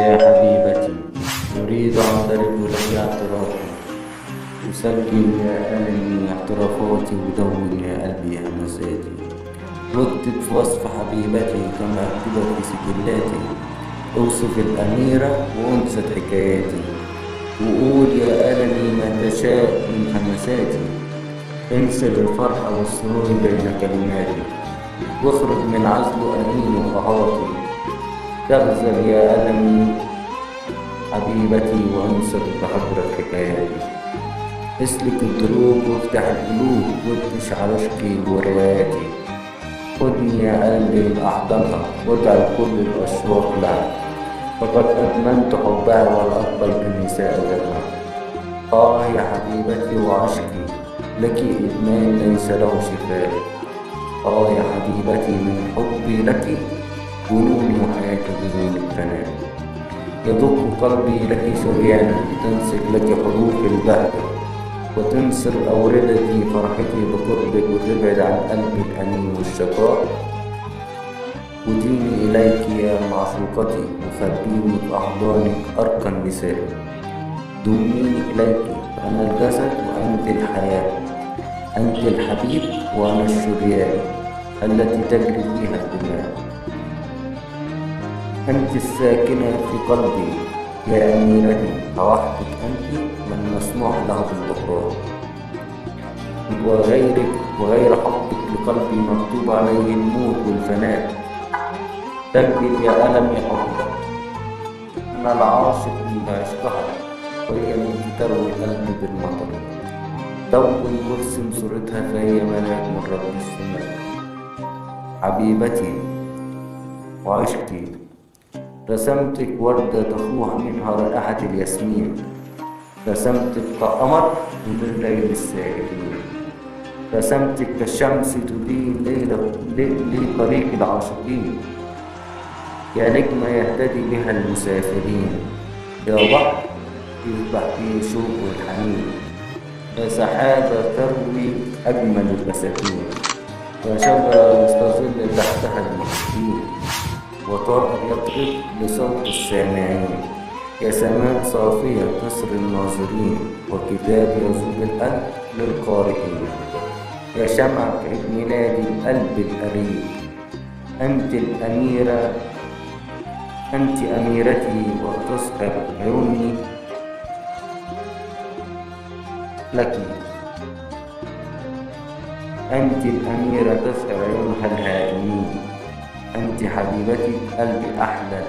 يا حبيبتي، أريد أعترف لك اعترافي، أسجل يا ألمي اعترافاتي، ودون يا قلبي همساتي، واكتب في وصف حبيبتي كما أكتبت في سجلاتي، اوصف الأميرة وأنست حكاياتي، وقول يا ألمي ما تشاء من همساتي، انسر الفرح والسرور بين كلماتي، واخرج من عزل أنين وقهاتي، تغزل يا ألمي حبيبتي وانصر بحضرة حكاياتي، اسلك الدروب وافتح القلوب وابتش عرشقي ورواياتي، خدني يا قلبي لأحضنها واجعل كل الأشواق لها، فقد أدمنت حبها ولا أقبل بالنساء غيرها. يا حبيبتي وعشقي لك إدمان ليس له شفاء، يا حبيبتي من حبي لك جنوني وحياتي بدون الفناء، يدق قلبي لك شريانا تنسج لك حروف البهجة، وتنسر أوردتي فرحتي بقربك، وتبعد عن قلبي الأنين والشقاء، وديني إليك يا معشوقتي وخبيني في أحضانك أرقى النساء، ضميني إليك فأنا الجسد وأنت الحياة، أنت الحبيب وأنا الشريان التي تجري فيها الدماء، أنت الساكنة في قلبي يا أميرتي، فوحدك أنت من مسموح له بالبقاء، وغيرك وغير حبك لقلبي مكتوب عليه الموت والفناء، تكبر يا ألمي حبك، أنا العاشق من عشقها، وهي التي تروي قلبي بالمطر، دون وارسم صورتها فهي ملاك من رب السماء، حبيبتي وعشقي رسمتك وردة تفوح منها رائحة الياسمين، رسمتك كقمر من الليل السائلين، رسمتك كالشمس تضيء لي طريق العاشقين، يا نجمة يهتدي بها المسافرين، يا بحر يذبح فيه شوق الحنين، يا سحابة تروي أجمل البساتين، يا شجرة يستظل تحتها المحبين، وطائر يطرب لصوت السامعين، يا سماء صافية تسر الناظرين، وكتاب يذوب القلب للقارئين، يا شمعة عيد ميلاد القلب القريب، أنت الأميرة، أنت أميرتي وتسهر عيوني لك، أنت الأميرة تسهر عيونها الهائمين، أنت حبيبتي قلبي أحلى